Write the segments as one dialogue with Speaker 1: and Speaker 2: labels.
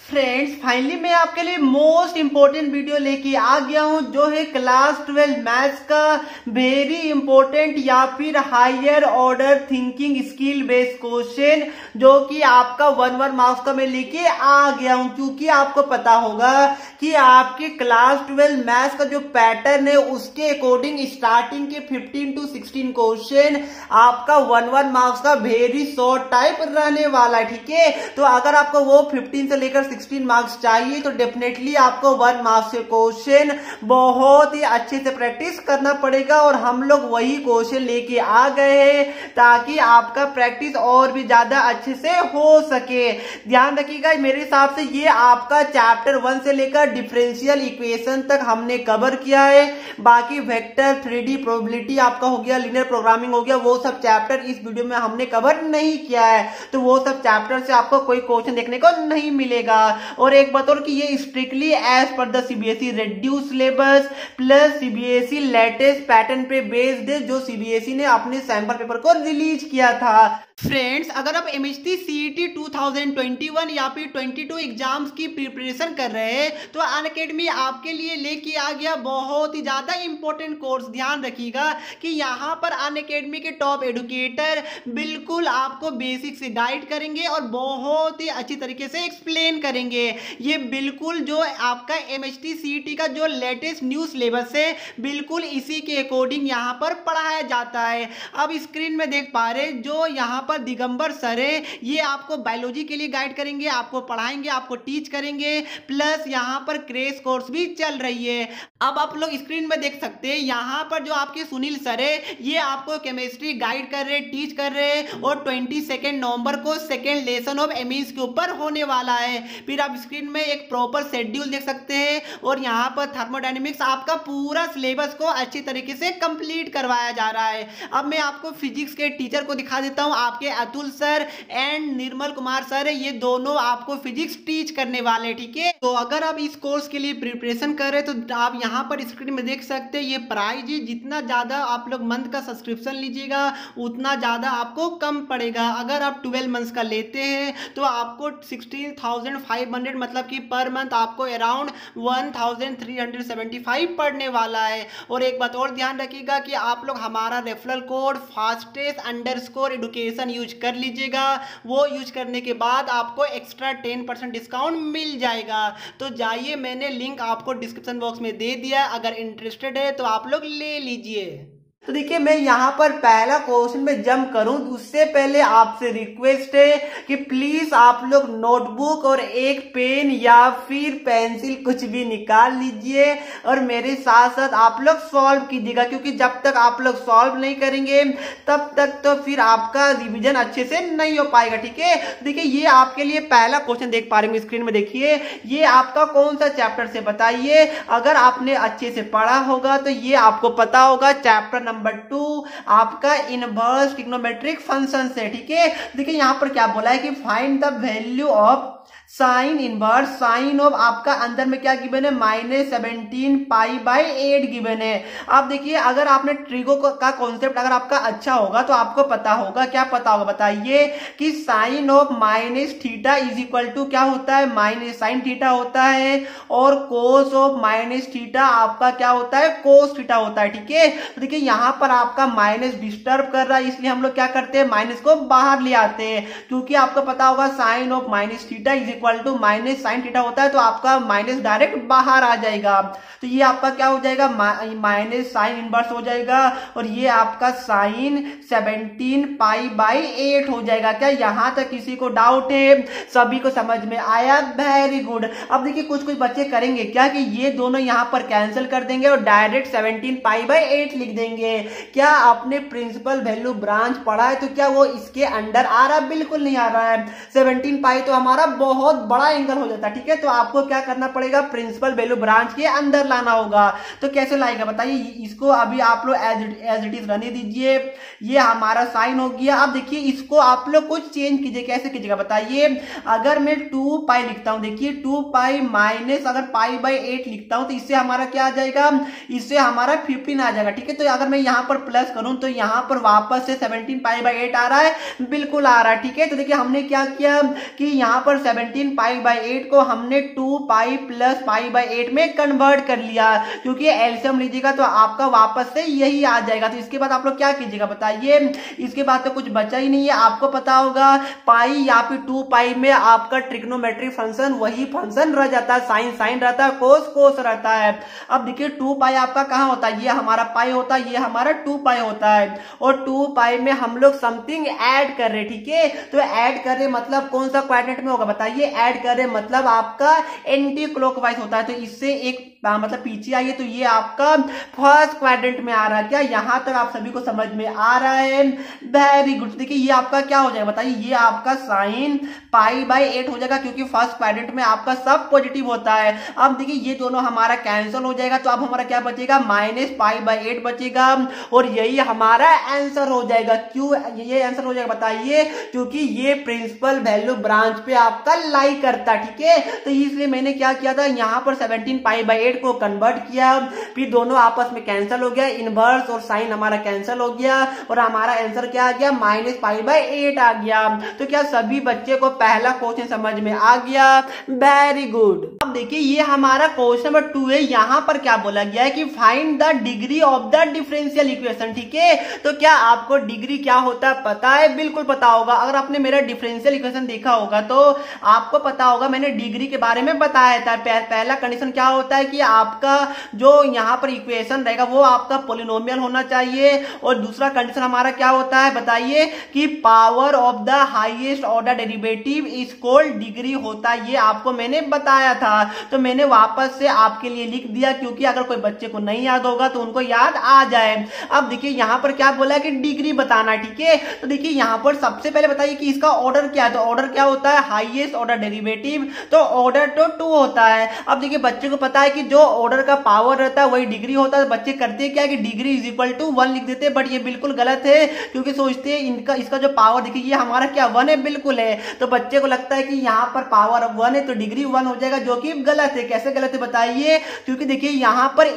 Speaker 1: Friends finally मैं आपके लिए मोस्ट इंपॉर्टेंट वीडियो लेके आ गया हूं जो है क्लास 12 मैथ्स का वेरी इंपॉर्टेंट या फिर higher order thinking skill based question जो कि आपका 1 मार्क्स का मैं लेके आ गया हूं। क्योंकि आपको पता होगा कि आपके क्लास 12 मैथ्स का जो पैटर्न है उसके अकॉर्डिंग स्टार्टिंग के 15 to 16 क्वेश्चन आपका 1 मार्क्स का वेरी शॉर्ट टाइप रहने वाला है। ठीक है, तो अगर आपको वो 15 से लेकर 16 मार्क्स चाहिए तो डेफिनेटली आपको 1 मार्क्स के क्वेश्चन बहुत ही अच्छे से प्रैक्टिस करना पड़ेगा और हम लोग वही क्वेश्चन लेके आ गए हैं ताकि आपका प्रैक्टिस और भी ज्यादा अच्छे से हो सके। ध्यान रखिएगा, मेरे हिसाब से ये आपका चैप्टर 1 से लेकर डिफरेंशियल इक्वेशन तक हमने कवर किया है। बाकी वेक्टर, 3D प्रोबेबिलिटी आपका हो गया, लीनियर प्रोग्रामिंग हो गया, वो सब चैप्टर इस वीडियो में हमने कवर नहीं किया है, तो वो सब चैप्टर से आपको कोई क्वेश्चन देखने को नहीं मिलेगा। और एक बात और कि ये strictly as per the CBSE reduce syllabus plus CBSE latest pattern पे बेस्ड है जो सीबीएसई ने अपने सैंपल पेपर को रिलीज किया था। फ्रेंड्स अगर आप एमएचटी सीईटी 2021 या फिर 22 एग्जाम्स की प्रिपरेशन कर रहे हैं तो अनअकैडमी आपके लिए लेके आ गया बहुत ही ज्यादा इंपॉर्टेंट कोर्स। ध्यान रखिएगा कि यहाँ पर अनअकैडमी के टॉप एडुकेटर बिल्कुल आपको बेसिक से गाइड करेंगे और बहुत ही अच्छी तरीके से एक्सप्लेन करेंगे। ये बिल्कुल जो आपका एमएचटी सीईटी का जो लेटेस्ट न्यू सिलेबस है बिल्कुल इसी के अकॉर्डिंग यहाँ पर पढ़ाया जाता है। अब स्क्रीन में देख पा रहे जो यहाँ पर दिगंबर सर है, ये आपको बायोलॉजी के लिए गाइड करेंगे, आपको पढ़ाएंगे, आपको टीच करेंगे, प्लस यहाँ पर क्रैश कोर्स भी चल रही है। अब आप लोग स्क्रीन में देख सकते हैं यहाँ पर जो आपके सुनील सर है ये आपको केमिस्ट्री गाइड कर रहे, टीच कर रहे और 22 नवंबर को सेकेंड लेसन ऑफ एमीज के ऊपर होने वाला है। फिर आप स्क्रीन में एक प्रॉपर शेड्यूल देख सकते हैं और यहाँ पर थर्मोडायनेमिक्स आपका पूरा सिलेबस को अच्छी तरीके से कंप्लीट करवाया जा रहा है। अब मैं आपको फिजिक्स के टीचर को दिखा देता हूँ, आपके Atul sir and Nirmal Kumar sir है, ये दोनों आपको फिजिक्स टीच करने वाले। ठीक है, तो अगर आप इस कोर्स के लिए प्रिपरेशन कर रहे हैं तो आप यहाँ पर स्क्रीन में देख सकते हैं ये प्राइस है। जितना ज्यादा आप लोग मंथ का सब्सक्रिप्शन लीजिएगा उतना ज्यादा आपको कम पड़ेगा। अगर आप 12 मंथ्स का लेते हैं तो आपको 16,500 मतलब कि पर मंथ आपको अराउंड 1,375 पड़ने वाला है। और एक बात और ध्यान रखिएगा कि आप लोग हमारा रेफरल कोड fastest_education यूज कर लीजिएगा। वो यूज करने के बाद आपको एक्स्ट्रा 10% डिस्काउंट मिल जाएगा। तो जाइए, मैंने लिंक आपको डिस्क्रिप्शन बॉक्स में दे दिया, अगर इंटरेस्टेड है तो आप लोग ले लीजिए। तो देखिए, मैं यहाँ पर पहला क्वेश्चन में जंप करूं उससे पहले आपसे रिक्वेस्ट है कि प्लीज आप लोग नोटबुक और एक पेन या फिर पेंसिल कुछ भी निकाल लीजिए और मेरे साथ साथ आप लोग सॉल्व कीजिएगा। क्योंकि जब तक आप लोग सॉल्व नहीं करेंगे तब तक तो फिर आपका रिवीजन अच्छे से नहीं हो पाएगा। ठीक है, देखिए ये आपके लिए पहला क्वेश्चन देख पा रहे हैं स्क्रीन में, देखिए ये आपका कौन सा चैप्टर से बताइए। अगर आपने अच्छे से पढ़ा होगा तो ये आपको पता होगा चैप्टर नंबर 2 आपका इनवर्स ट्रिग्नोमेट्रिक फंक्शन से। ठीक है, देखिए यहाँ पर क्या बोला है कि find the value of sine inverse sine of आपका अंदर में क्या गिवन है -17 π/8 गिवन है। अब देखिए, अगर आपने ट्रिगो का कॉन्सेप्ट अगर आपका अच्छा होगा तो आपको पता होगा, क्या पता होगा बताइए, कि sine of -θ is equal to क्या होता है -sin θ होता है और कोस ऑफ -θ आपका क्या होता है कोस θ होता है। ठीक है, तो देखिए यहाँ पर आपका माइनस डिस्टर्ब कर रहा है इसलिए हम लोग क्या करते हैं माइनस को बाहर ले आते हैं। क्योंकि आपको पता होगा sine of -θ is equal to -sin θ होता है तो आपका माइनस डायरेक्ट बाहर आ जाएगा। तो ये आपका क्या हो जाएगा माइनस साइन इनवर्स हो जाएगा और ये आपका साइन 17 π/8 हो जाएगा। क्या यहाँ तक किसी को डाउट है? सभी को समझ में आया? Very good. अब देखिए कुछ बच्चे करेंगे क्या कि ये दोनों यहाँ पर कैंसिल कर देंगे और डायरेक्ट 17 π/8 लिख देंगे। क्या आपने प्रिंसिपल वैल्यू ब्रांच पढ़ा है? तो क्या वो इसके अंडर आ रहा है? बिल्कुल नहीं आ रहा है। 17 π तो हमारा बहुत बड़ा एंगल हो जाता है। ठीक है, तो आपको क्या करना पड़ेगा प्रिंसिपल वैल्यू ब्रांच के अंदर लाना होगा। तो कैसे लाएगा बताइए, इसको अभी आप लोग एज इट इज रहने दीजिए। ये हमारा साइन हो गया। अब देखिए इसको आप लोग कुछ चेंज कीजिए, कैसे कीजिएगा बताइए। अगर मैं 2 π लिखता हूं, देखिए 2 π माइनस अगर π/8 लिखता हूं तो इससे हमारा क्या आ जाएगा, इससे हमारा 15 आ जाएगा। ठीक है, तो अगर मैं यहाँ पर प्लस करूं तो यहाँ पर वापस से 17 π/8 आ रहा है, बिल्कुल आ रहा है। ठीक है, तो देखिए हमने क्या किया कि यहाँ पर 17 17π/8 को हमने 2π + π/8 में कन्वर्ट कर लिया, क्योंकि एलसीएम लीजिएगा तो आपका वापस से यही आ जाएगा। तो इसके बाद आप लोग क्या कीजिएगा बताइए, इसके बाद तो कुछ बचा ही नहीं है। आपको पता होगा पाई या फिर 2π में आपका ट्रिग्नोमेट्रिक फंक्शन वही फंक्शन रह जाता है, साइन साइन रहता है, कोस कोस रहता है। अब देखिए 2π आपका कहाँ होता है, ये हमारा पाई होता है, ये हमारा 2π होता है, और 2π में हम लोग समथिंग ऐड कर रहे, ठीक है। तो ऐड कर रहे मतलब कौन सा क्वाड्रेंट में होगा बताइए, ऐड कर रहे मतलब आपका एंटी क्लॉकवाइज होता है। तो इससे एक मतलब पीछे आइए, तो ये आपका फर्स्ट क्वाड्रेंट में आ रहा है। क्या यहां तक आप सभी को समझ में आ रहा है? Very good. देखिए ये आपका क्या हो जाएगा बताइए, ये आपका साइन π/8 हो जाएगा, क्योंकि फर्स्ट क्वाड्रेंट में आपका सब पॉजिटिव होता है। अब देखिए ये दोनों हमारा कैंसिल हो जाएगा, तो अब हमारा क्या बचेगा, -π/8 बचेगा, और यही हमारा आंसर हो जाएगा। क्यों ये आंसर हो जाएगा बताइए, क्योंकि ये प्रिंसिपल वैल्यू ब्रांच पे आपका लाई करता है, ठीक है। तो इसलिए मैंने क्या किया था, यहाँ पर 17π/8 को कन्वर्ट किया, फिर दोनों आपस में कैंसिल हो गया, इनवर्स और साइन हमारा कैंसिल हो गया, और हमारा आंसर क्या आ गया, -π/8 आ गया। तो क्या सभी बच्चे को पहला क्वेश्चन समझ में आ गया? Very good. अब देखिए ये हमारा क्वेश्चन नंबर 2 है। यहाँ पर क्या बोला गया है कि find the degree of the differential equation, ठीक है। तो क्या आपको डिग्री क्या होता है पता है? बिल्कुल पता होगा। अगर आपने मेरा डिफरेंशियल इक्वेशन देखा होगा तो आपको पता होगा, मैंने डिग्री के बारे में बताया था। पहला कंडीशन क्या होता है कि आपका जो यहाँ पर इक्वेशन रहेगा वो आपका पॉलिनोमियल होना चाहिए, और दूसरा कंडीशन हमारा क्या होता है बताइए, कि power of the highest order derivative is called degree होता है। ये आपको मैंने बताया था, तो मैंने वापस से आपके लिए लिख दिया, क्योंकि अगर कोई बच्चे को नहीं याद होगा तो उनको याद आ जाए। अब देखिए यहाँ पर क्या बोला है कि डिग्री बताना, ठीक है। तो देखिए यहाँ पर सबसे पहले बताइए कि इसका ऑर्डर क्या है। तो ऑर्डर क्या होता है, हाईएस्ट ऑर्डर डेरिवेटिव, तो ऑर्डर तो 2 होता है। अब देखिए बच्चे को पता है कि जो ऑर्डर का पावर रहता है वही डिग्री होता है। बच्चे करते क्या है कि डिग्री इज इक्वल टू 1 लिख देते हैं, बट ये बिल्कुल गलत है, क्योंकि सोचते हैं इनका इसका जो पावर देखिए ये हमारा क्या 1 है, बिल्कुल है। तो बच्चे को लगता है कि यहाँ पर पावर 1 है तो डिग्री 1 हो जाएगा, जो कि गलत है। कैसे गलत है बताइए, क्योंकि देखिए यहाँ पर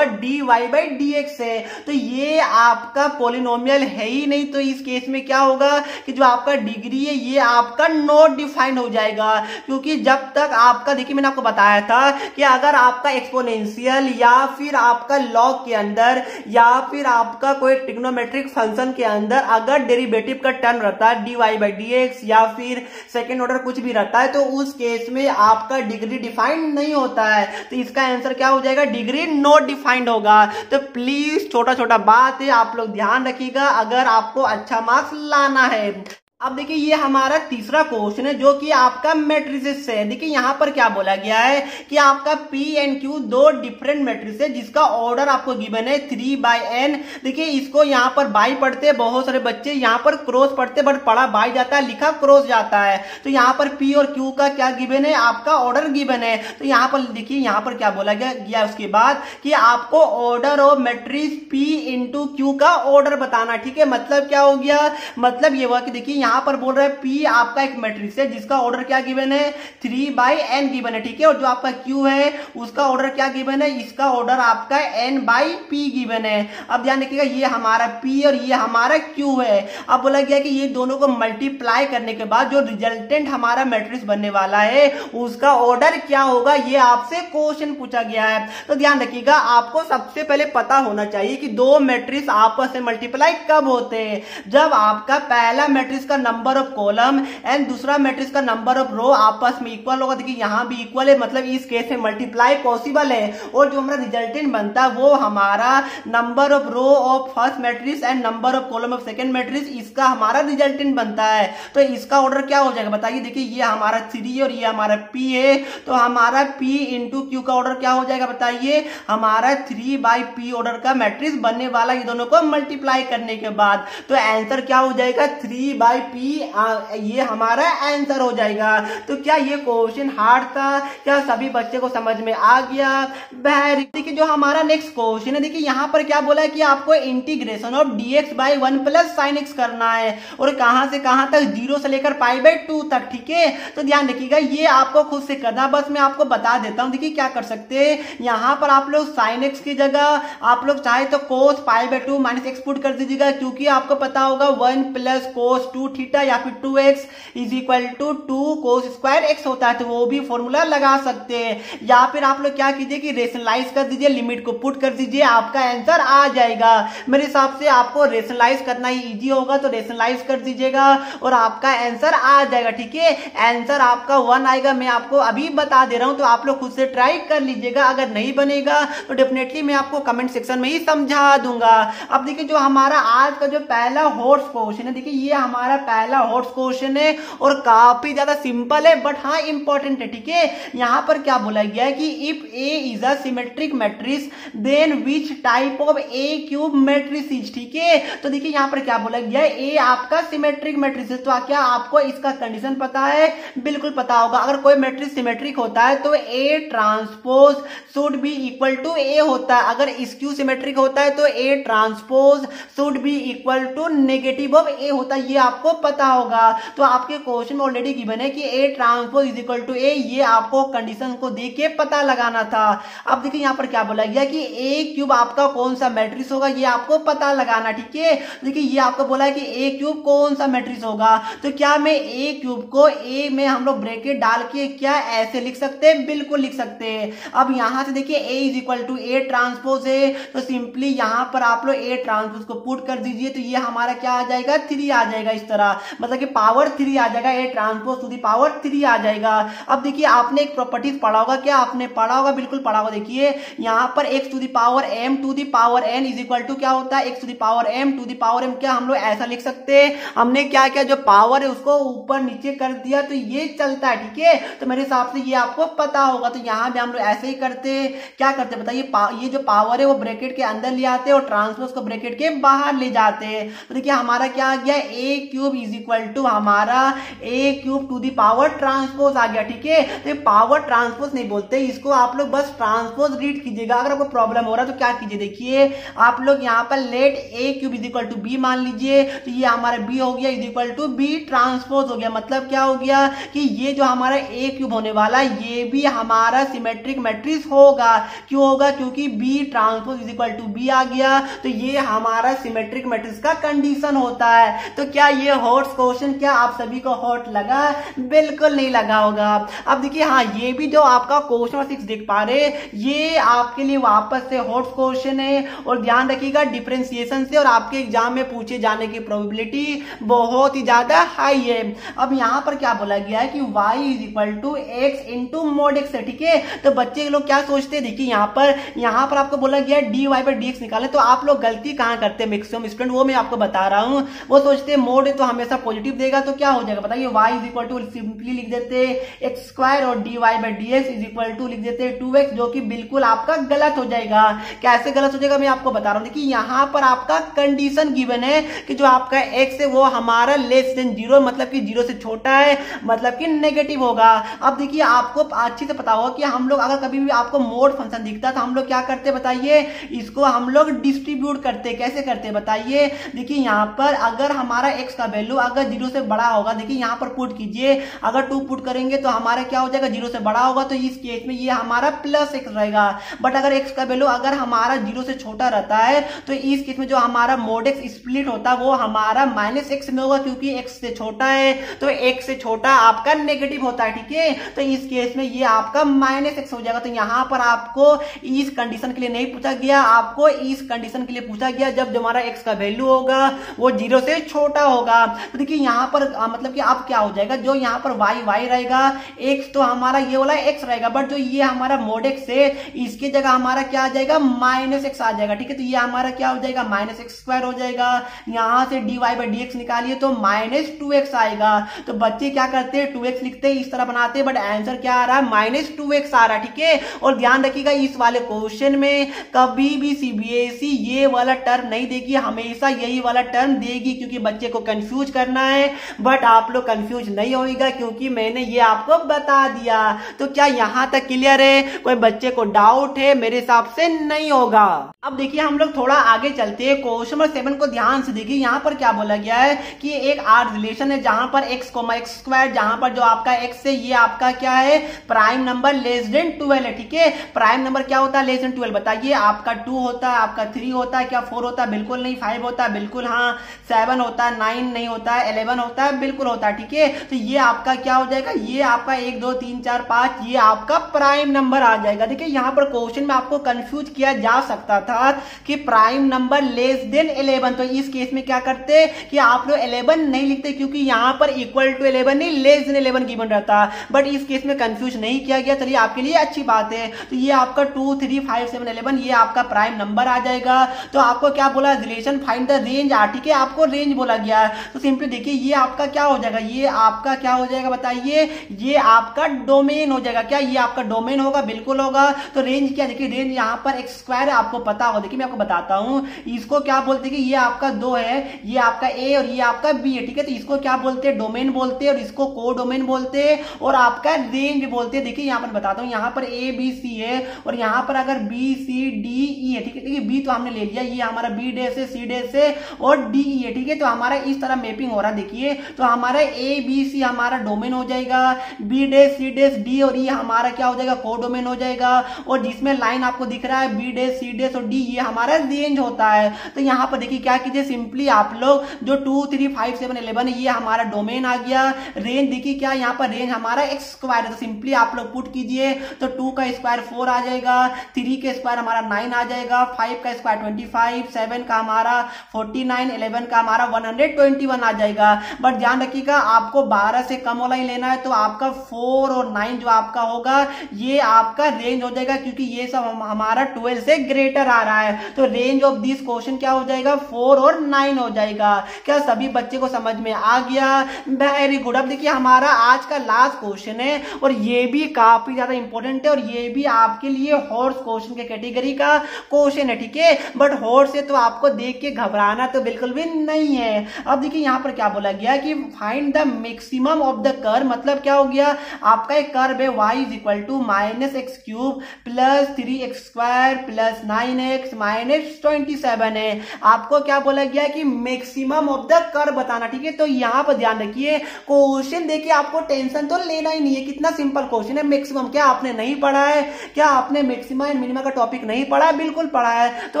Speaker 1: e⁻dy/dx है, तो ये आपका पॉलिनोमियल है ही नहीं। तो इस केस में क्या होगा कि जो आपका डिग्री है ये आपका नॉट डिफाइंड हो जाएगा, क्योंकि जब तक आपका देखिए मैंने आपको बताया था कि अगर आपका एक्सपोनेंशियल या फिर आपका लॉग के अंदर या फिर आपका कोई ट्रिग्नोमेट्रिक फंक्शन के अंदर अगर डेरिवेटिव का टर्म रहता है dy/dx या फिर सेकेंड ऑर्डर कुछ भी रहता है, तो उस केस में आपका डिग्री डिफाइंड नहीं होता है। तो इसका आंसर क्या हो जाएगा, डिग्री नॉट डिफाइंड होगा। तो प्लीज छोटा छोटा बात है, आप लोग ध्यान रखिएगा अगर आपको अच्छा मार्क्स लाना है। अब देखिए ये हमारा तीसरा क्वेश्चन है जो कि आपका मैट्रिसेस से है। देखिए यहाँ पर क्या बोला गया है कि आपका P एंड Q दो डिफरेंट मैट्रिक्स है जिसका ऑर्डर आपको गिवन है 3/n। देखिए इसको यहाँ पर बाई पढ़ते हैं बहुत सारे बच्चे, यहाँ पर क्रॉस पढ़ते बट पढ़ा बाई जाता है, लिखा क्रॉस जाता है। तो यहाँ पर P और Q का क्या गिवन है, आपका ऑर्डर गिवन है। तो यहाँ पर देखिए यहाँ पर क्या बोला गया उसके बाद कि आपको order of matrix P into Q का ऑर्डर बताना। ठीक है, मतलब क्या हो गया, मतलब ये हुआ कि देखिए यहाँ पर बोल रहा है P आपका एक मैट्रिक्स है जिसका ऑर्डर क्या गिवन है 3/n गिवन है। ठीक है, और जो आपका Q है उसका ऑर्डर क्या गिवन है, इसका ऑर्डर आपका n/p गिवन है। अब ध्यान रखिएगा ये हमारा P और ये हमारा Q है। अब बोला गया कि ये दोनों को मल्टीप्लाई करने के बाद जो रिजल्टेंट हमारा मैट्रिक्स बनने वाला है उसका ऑर्डर क्या होगा, ये आपसे क्वेश्चन पूछा गया है। तो ध्यान रखिएगा आपको सबसे पहले पता होना चाहिए कि दो मैट्रिक्स आपस में मल्टीप्लाई कब होते हैं, जब आपका पहला मैट्रिक्स का नंबर ऑफ कॉलम एंड दूसरा मैट्रिक्स का नंबर ऑफ रो आपस में इक्वल होगा। देखिए यहां भी इक्वल है, मतलब इस केस में मल्टीप्लाई पॉसिबल है। और जो हमारा रिजल्टेंट बनता है वो हमारा number of row of first matrix and number of column of second matrix, इसका हमारा रिजल्टेंट बनता है। तो इसका ऑर्डर क्या हो जाएगा बताइए। देखिए ये हमारा 3 और ये हमारा P है, तो हमारा P इंटू Q का ऑर्डर क्या हो जाएगा बताइए, हमारा 3/p ऑर्डर का मैट्रिक्स बनने वाला, ये दोनों को मल्टीप्लाई करने के बाद। तो आंसर क्या हो जाएगा 3/p, ये हमारा आंसर हो जाएगा। तो क्या ये क्वेश्चन हार्ड था, क्या सभी बच्चे को समझ में आ गया। देखिए जो हमारा नेक्स्ट क्वेश्चन है, देखिए यहाँ पर क्या बोला है कि आपको integration of dx/1 + sin x करना है, और कहां से कहां तक, 0 से लेकर π/2 तक। ठीक है, तो ध्यान रखिएगा ये आपको खुद से करना, बस मैं आपको बता देता हूं। देखिए क्या कर सकते हैं, यहाँ पर आप लोग sin x की जगह आप लोग चाहे तो cos π/2 - x पुट कर दीजिएगा, क्योंकि आपको पता होगा 1 + cos 2 थीटा या फिर 2x is equal to 2 cos square x होता है, तो वो भी फॉर्मूला लगा सकते हैं। या फिर आप लोग क्या कीजिए कि रेशनलाइज कर दीजिए, लिमिट को पुट कर दीजिए, आपका आंसर आ जाएगा। मेरे हिसाब से आपको रेशनलाइज करना ही इजी होगा, तो रेशनलाइज कर दीजिएगा और आपका आंसर आ जाएगा। ठीक है, आंसर आपका 1 आएगा, मैं आपको अभी बता दे रहा हूं, तो आप लोग खुद से ट्राई कर लीजिएगा। अगर नहीं बनेगा तो डेफिनेटली मैं आपको कमेंट सेक्शन में ही समझा दूंगा। अब देखिए जो हमारा आज का जो पहला हॉट्स क्वेश्चन है, देखिए ये हमारा पहला हॉट्स क्वेश्चन है और काफी ज्यादा सिंपल है बट हाँ इंपॉर्टेंट है। ठीक है, यहां पर क्या बोला गया है कि if A is a symmetric matrix then which type of A cube matrix is. ठीक है, तो देखिए यहां पर क्या बोला गया है, ए आपका सिमेट्रिक मैट्रिक्स है, तो क्या आपको इसका कंडीशन पता है? बिल्कुल पता होगा। अगर कोई मैट्रिक्स सिमेट्रिक होता है तो A transpose should be equal to A होता है। अगर स्क्यू सिमेट्रिक होता है तो A transpose should be equal to negative of A होता है, ये आपको पता होगा। तो आपके क्वेश्चन में ऑलरेडी गिवन है कि A transpose is equal to A, ये आपको कंडीशन को देख के पता लगाना था। अब देखिए यहां पर क्या बोला गया कि ए क्यूब आपका कौन सा मैट्रिक्स होगा, ये आपको पता लगाना। ठीक है, देखिए ये आपको बोला है कि ए क्यूब कौन सा मैट्रिक्स होगा, तो क्या मैं ए क्यूब को ए में हम लोग ब्रैकेट डाल के क्या ऐसे लिख सकते हैं? बिल्कुल लिख सकते हैं। अब यहां से देखिए A is equal to A transpose है, तो सिंपली यहां पर आप लोग ए ट्रांसपोज को पुट कर दीजिए, तो ये हमारा क्या आ जाएगा? 3 आ जाएगा। इस तरह मतलब कि पावर 3 आ जाएगा, A transpose to the power 3 आ जाएगा। अब देखिए आपने एक प्रॉपर्टीज पढ़ा होगा, क्या आपने पढ़ा होगा? बिल्कुल पढ़ा होगा। देखिए यहां पर x to the power m to the power n is equal to क्या होता है? x to the power m to the power m। क्या हम लोग ऐसा लिख सकते हैं? हमने क्या किया, जो पावर है उसको ऊपर नीचे कर दिया, तो ये चलता है। ठीक है, तो मेरे हिसाब से ये आपको पता होगा। तो यहां भी हम लोग ऐसे ही करते हैं। क्या करते हैं बताइए, ये जो पावर है वो ब्रैकेट के अंदर ले आते हैं और ट्रांसपोज को ब्रैकेट के बाहर ले जाते हैं। तो देखिए हमारा क्या आ गया, A cube is equal to हमारा A cube to the power transpose आ गया। ठीक है, तो पावर ट्रांसपोज नहीं बोलते इसको, आप लोग बस ट्रांसपोज रीड कीजिएगा। अगर आपको प्रॉब्लम हो रहा है तो क्या कीजिए, देखिए आप लोग यहाँ पर let A cube is equal to B मान लीजिए, तो ये हमारा बी हो गया is equal to B transpose हो गया। मतलब क्या हो गया कि ये जो हमारा ए क्यूब होने वाला ये भी हमारा सिमेट्रिक मैट्रिक्स होगा। क्यों होगा? क्योंकि B transpose is equal to B आ गया, तो ये हमारा सिमेट्रिक मैट्रिक्स का कंडीशन होता है। तो क्या ये हॉट क्वेश्चन क्या आप सभी को हॉट लगा? बिल्कुल नहीं लगा होगा। अब देखिए हाँ, ये भी जो आपका क्वेश्चन नंबर 6 देख पा रहे, ये आपके लिए वापस से हॉट क्वेश्चन है और ध्यान रखिएगा डिफरेंशिएशन से और आपके एग्जाम में पूछे जाने की प्रोबेबिलिटी बहुत ही ज्यादा हाई है। अब यहां पर क्या बोला गया है कि y is equal to x into mod x है। ठीक है, तो बच्चे लोग क्या सोचते हैं, देखिए यहां पर आपको बोला गया डी वाई पर डी एक्स निकाले, तो आप लोग गलती कहां करते हैं मैक्सिमम स्टूडेंट, वो मैं आपको बता रहा हूं। वो सोचते हैं मोड है तो हमेशा पॉजिटिव देगा, तो क्या हो जाएगा बताइए, y is equal to simply लिख देते एक्स स्क्वायर और d y by d x is equal to लिख देते 2x, जो कि बिल्कुल आपका गलत हो जाएगा। कैसे गलत हो जाएगा मैं आपको बता रहा हूं। देखिए यहां पर आपका कंडीशन गिवन है कि जो आपका x है वो हमारा लेस देन 0, मतलब कि 0 से छोटा है, मतलब कि नेगेटिव होगा। अब देखिए आपको अच्छी से पता होगा कि हम लोग अगर कभी भी आपको मोड फंक्शन दिखता है तो हम लोग क्या करते हैं बताइए, इसको हम लोग डिस्ट्रीब्यूट करते हैं। कैसे करते हैं बताइए, देखिए यहां पर अगर हमारा x का वैल्यू अगर 0 से बड़ा होगा, देखिए यहां पर पुट कीजिए, अगर 2 पुट करेंगे तो हमारा क्या हो जाएगा, 0 से बड़ा होगा, तो इस केस में ये हमारा प्लस x रहेगा। बट अगर x का वैल्यू अगर हमारा 0 से छोटा रहता है तो इस केस में जो हमारा मोड x स्प्लिट होता है वो हमारा माइनस x में होगा, क्योंकि x से छोटा है तो x से छोटा आपका नेगेटिव होता है। ठीक है, तो इस केस में ये आपका माइनस x हो जाएगा। तो यहां पर आपको इस कंडीशन के लिए नहीं पूछा गया, आपको इस कंडीशन के लिए पूछा गया जब हमारा x का वैल्यू होगा वो 0 से छोटा होगा। तो देखिए यहां पर मतलब कि अब क्या हो जाएगा, जो यहां पर y रहेगा, x तो हमारा ये वाला x रहेगा, बट जो ये हमारा मोड x है इसके जगह हमारा क्या आ जाएगा, माइनस x आ जाएगा। ठीक है, तो ये हमारा क्या हो जाएगा, माइनस एक्स स्क्वायर हो जाएगा। यहां से dy बाई डी एक्स निकालिए तो माइनस 2x आएगा। तो बच्चे क्या करते हैं, 2x लिखते हैं, इस तरह बनाते हैं, बट आंसर क्या आ रहा है, माइनस 2x आ रहा है। ठीक है, और ध्यान रखिएगा इस वाले क्वेश्चन में कभी भी सीबीएसई ये वाला टर्म नहीं देगी, हमेशा यही वाला टर्म देगी, क्योंकि बच्चे को कंफ्यूज करना है। बट आप लोग कंफ्यूज नहीं होगा क्योंकि मैंने ये आपको बता दिया। तो क्या यहां तक क्लियर है? कोई बच्चे को डाउट है? मेरे हिसाब से नहीं होगा। अब देखिए हम लोग थोड़ा आगे चलते हैं, क्वेश्चन नंबर 7 को ध्यान से देखिए। यहां पर क्या बोला गया है कि एक आर रिलेशन है जहां पर x, x स्क्वायर, जहां पर जो आपका x है ये आपका क्या है, प्राइम नंबर लेस देन 12 है। ठीक है, प्राइम नंबर क्या होता है, लेस देन 12। बताइए आपका 2 होता है, आपका 3 होता है, क्या 4 होता है? बिल्कुल नहीं। 5 होता है? बिल्कुल हाँ। 7 होता है? 9 नहीं होता है, 11 होता है, बिल्कुल होता है, ठीक है। तो ये आपका क्या हो जाएगा, ये आपका 1 2 3 4 5 ये आपका प्राइम नंबर आ जाएगा। देखिए यहाँ पर क्वेश्चन में आपको कंफ्यूज किया जा सकता था कि प्राइम नंबर लेस देन 11, तो इस केस में क्या करते कि आप लोग 11 नहीं लिखते क्योंकि यहाँ पर इक्वल टू 11 नहीं लेस देन 11 गिवन रहता, बट इस केस में कंफ्यूज नहीं किया गया। चलिए आपके लिए अच्छी बात है। तो ये आपका 2 3 5 7 11 ये आपका प्राइम नंबर आ जाएगा। तो आपको क्या बोला, relation find the range R, ठीक है, आपको रेंज बोला गया। तो सिंपली देखिए ये आपका क्या हो जाएगा, ये आपका क्या हो जाएगा बताइए, ये आपका डोमेन हो जाएगा। क्या ये आपका डोमेन होगा, बिल्कुल होगा। तो रेंज क्या, देखिए रेंज यहाँ पर एक्स स्क्वायर आपको पता होगा, देखिए मैं आपको बताता हूं इसको क्या बोलते हैं कि ये आपका 2 है, ये आपका ए और ये आपका बी है, ठीक है। तो इसको क्या बोलते हैं, डोमेन बोलते हैं, और इसको को डोमेन बोलते हैं, और आपका रेंज बोलते हैं। देखिए यहाँ पर बताता हूँ, यहाँ पर ए बी सी है और यहाँ पर अगर बी सी डी ई है, ठीक है। देखिए बी तो हमने ले लिया, ये हमारा बी डैश है, सी डैश है और डी ई है, ठीक है। तो हमारा इस तरह मैपिंग हो रहा है, देखिए तो हमारा ए बी सी हमारा डोमेन हो जाएगा, B dash C dash D और ई हमारा क्या हो जाएगा, को डोमेन हो जाएगा, और जिसमें लाइन आपको दिख रहा है बी डैश सी डैश और डी ये हमारा रेंज होता है। तो यहाँ पर देखिए क्या कीजिए, सिंपली आप लोग जो 2 3 5 7 11 है ये हमारा डोमेन आ गया। रेंज देखिए क्या, यहाँ पर रेंज हमारा एक्स स्क्वायर है, तो सिंपली आप लोग पुट कीजिए। तो 2 का स्क्वायर 4 आ जाएगा, 3 के स्क्वायर हमारा 9 आ जाएगा, 5 का स्क्वायर 25, 7 का हमारा 49, 11 का हमारा 121 आ जाएगा। बट ध्यान रखिएगा आपको 12 से कम वाला ही लेना है, तो आपका 4 और 9 जो आपका होगा ये आपका रेंज हो जाएगा, क्योंकि ये सब हमारा 12 से ग्रेटर आ रहा है। तो रेंज ऑफ दिस क्वेश्चन क्या हो जाएगा, 4 और 9 हो जाएगा। क्या सभी बच्चे को समझ में आ गया, वेरी गुड। अब देखिए हमारा आज का लास्ट क्वेश्चन है और ये भी काफी ज्यादा इंपॉर्टेंट है, और ये भी आपके लिए हॉर्स क्वेश्चन के कैटेगरी का क्वेश्चन है, ठीक है। बट हॉर्स है तो आपको देख के घबराना तो बिल्कुल भी नहीं है। अब देखिए यहाँ पर क्या बोला गया कि find the maximum of the curve, मतलब क्या हो गया, आपका एक कर्व है y is equal to -x³ plus 3x² plus 9x minus 27 है। आपको क्या बोला गया कि मैक्सिमम ऑफ द कर्व बताना, ठीक है। तो यहाँ पर ध्यान रखिए क्वेश्चन देखिए, आपको टेंशन तो लेना ही नहीं है, कितना सिंपल क्वेश्चन है। मैक्सिमम क्या आपने नहीं पढ़ा है, क्या आपने मैक्सिमम एंड मिनिमम का टॉपिक नहीं पढ़ा है, बिल्कुल पढ़ा है। तो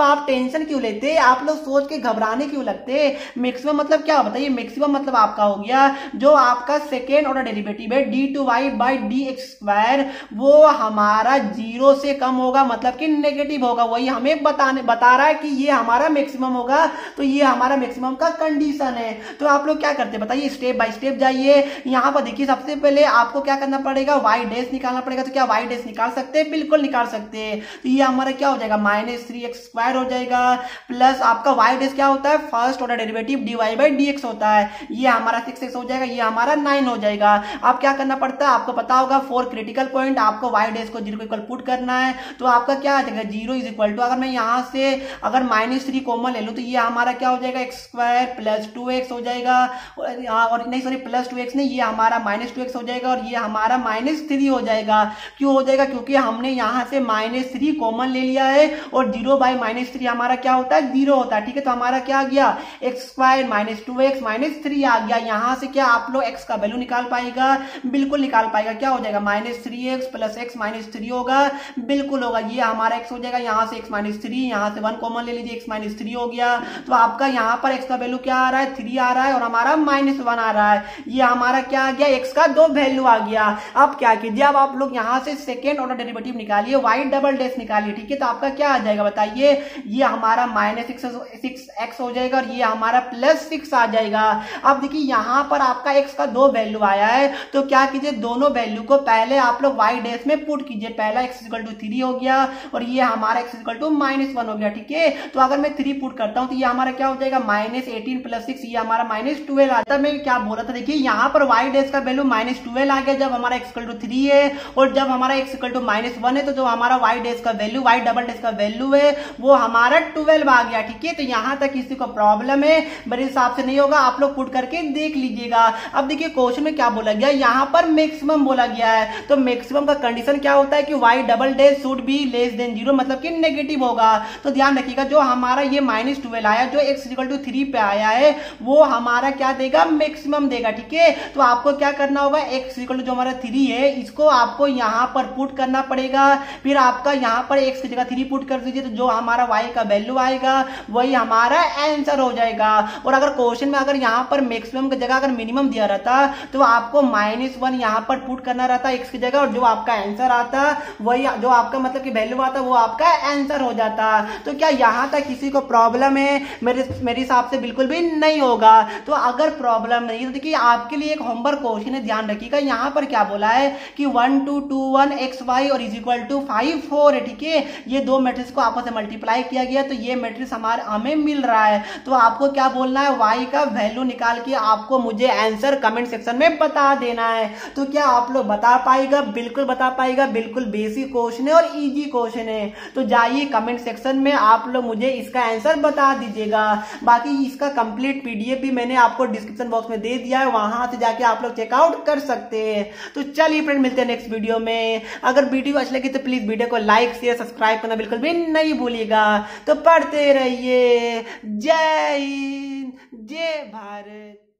Speaker 1: आप टेंशन क्यों लेते, आप लोग सोच के घबराने क्यों लगते। मैक्सिमम मतलब क्या बताइए, मैक्सिमम मतलब आपका हो गया जो आपका सेकेंड ऑर्डर डेरिवेटिव है d2y बाई dx², वो हमारा 0 से कम होगा, मतलब कि नेगेटिव होगा। वही हमें बता रहा है कि ये हमारा मैक्सिमम होगा, तो ये हमारा मैक्सिमम का कंडीशन है। तो आप लोग क्या करते बताइए, स्टेप बाय स्टेप जाइए। यहाँ पर देखिए सबसे पहले आपको क्या करना पड़ेगा, y डैश निकालना पड़ेगा। तो क्या y डैश निकाल सकते हैं, बिल्कुल निकाल सकते हैं। तो ये हमारा क्या हो जाएगा, -3x² हो जाएगा, प्लस आपका y डैश क्या होता है, first order derivative dy by dx होता है, ये हमारा 6x हो जाएगा, ये हमारा 9 हो जाएगा। अब क्या करना पड़ता है, आपको पता होगा 4 क्रिटिकल पॉइंट, आपको y डैश को 0 को इक्वल पुट करना है। तो आपका क्या आ जाएगा, 0 इज इक्वल टू, अगर मैं यहाँ से अगर -3 कॉमन ले लूं तो ये हमारा क्या हो जाएगा, x² प्लस 2x हो जाएगा, और नहीं सॉरी प्लस 2x नहीं, ये हमारा -2x हो जाएगा, और ये हमारा -3 हो जाएगा। क्यों हो जाएगा, क्योंकि हमने यहाँ से -3 कॉमन ले लिया है, और 0 बाई -3 हमारा क्या होता है, 0 होता है, ठीक है। तो हमारा क्या आ गया, x² -2x -3 आ गया। यहाँ से क्या आप लोग x का वैल्यू निकाल पाएगा, बिल्कुल निकाल पाएगा। क्या हो जाएगा, -3x प्लस x -3 होगा, बिल्कुल होगा। ये हमारा x हो जाएगा, यहाँ से x -3, यहाँ से 1 कॉमन ले लीजिए, x -3 हो गया। तो आपका यहाँ पर x का वैल्यू क्या आ रहा है, 3 आ रहा है, और हमारा -1 आ रहा है। ये हमारा क्या आ गया, x का 2 वैल्यू आ गया। अब क्या कीजिए, अब आप लोग यहाँ से सेकेंड ऑर्डर डेरिवेटिव निकालिए, y डबल डैश निकालिए, ठीक है। तो आपका क्या आ जाएगा बताइए, ये हमारा -6x हो जाएगा, और ये हमारा +6 आ जाएगा। अब देखिए यहाँ पर आपका x का 2 वैल्यू आया है, तो क्या कीजिए, दोनों वैल्यू को पहले आप लोग y डैश में पुट कीजिए। पहला x इक्वल टू 3 हो गया, और ये हमारा x इक्वल टू -1 हो गया, ठीक है। तो अगर मैं 3 पुट करता हूं तो ये हमारा क्या हो जाएगा, -18 प्लस 6, ये हमारा -12 आता है। मैं क्या बोला था, देखिए यहाँ पर y डैश का वैल्यू -12 आ गया जब हमारा x इक्वल टू 3 है, और जब हमारा x इक्वल टू -1 है, तो जो हमारा y डैश का वैल्यू, y डबल डैश का वैल्यू है, वो हमारा 12 आ गया, ठीक है। तो यहाँ तक किसी को प्रॉब्लम है, मेरे हिसाब से नहीं होगा, आप लोग पुट करके देख लीजिएगा। अब देखिए क्वेश्चन में क्या बोला गया, यहाँ पर मैक्सिमम बोला गया है। तो मैक्सिमम का कंडीशन क्या होता है कि y double dash should be less than 0, मतलब कि नेगेटिव होगा। तो ध्यान रखिएगा, जो हमारा ये -12 आया, जो x इक्वल टू 3 पे आया है, वो हमारा क्या देगा, मैक्सिमम देगा, ठीक है। तो आपको क्या करना होगा, x इक्वल टू जो हमारा 3 है, इसको आपको यहाँ पर पुट करना पड़ेगा। फिर आपका यहाँ पर x की जगह 3 पुट कर दीजिए, तो जो हमारा y का वैल्यू आएगा वही हमारा आंसर हो जाएगा। और अगर क्वेश्चन में अगर यहाँ पर मैक्सिमम की जगह अगर मिनिमम दिया रहता तो आपको -1 यहाँ पर पुट करना रहता x की जगह, और जो आपका आंसर आता वही जो आपका मतलब कि वैल्यू आता वो आपका आंसर हो जाता। तो क्या यहाँ तक किसी को प्रॉब्लम है? मेरे हिसाब से बिल्कुल भी नहीं होगा। तो अगर प्रॉब्लम नहीं तो देखिए आपके लिए एक होमवर्क क्वेश्चन है, ध्यान रखिएगा। यहाँ पर क्या बोला है कि 1 2 2 1 x y और इज इक्वल टू 5 4 है, ठीक है। ये दो मैट्रिक्स को आपस में मल्टीप्लाई किया गया तो ये मैट्रिक्स हमें मिल रहा है। तो आपको क्या बोलना है, y का वैल्यू निकाल के आपको मुझे आंसर कमेंट सेक्शन में बता देना है। तो क्या आप लोग बता पाएगा? बिल्कुल बता पाएगा, बिल्कुल बेसिक क्वेश्चन है और इजी क्वेश्चन है। तो जाइए कमेंट सेक्शन में आप लोग मुझे इसका आंसर बता दीजिएगा। बाकी इसका कंप्लीट पीडीएफ भी मैंने आपको डिस्क्रिप्शन बॉक्स में दे दिया है, वहां से जाके आप लोग चेकआउट कर सकते हैं। तो चलिए फ्रेंड, मिलते हैं नेक्स्ट वीडियो में। अगर वीडियो अच्छी लगी तो प्लीज वीडियो को लाइक शेयर सब्सक्राइब करना बिल्कुल भी नहीं भूलिएगा। तो पढ़ते रहिए। जय हिंद, जय भारत।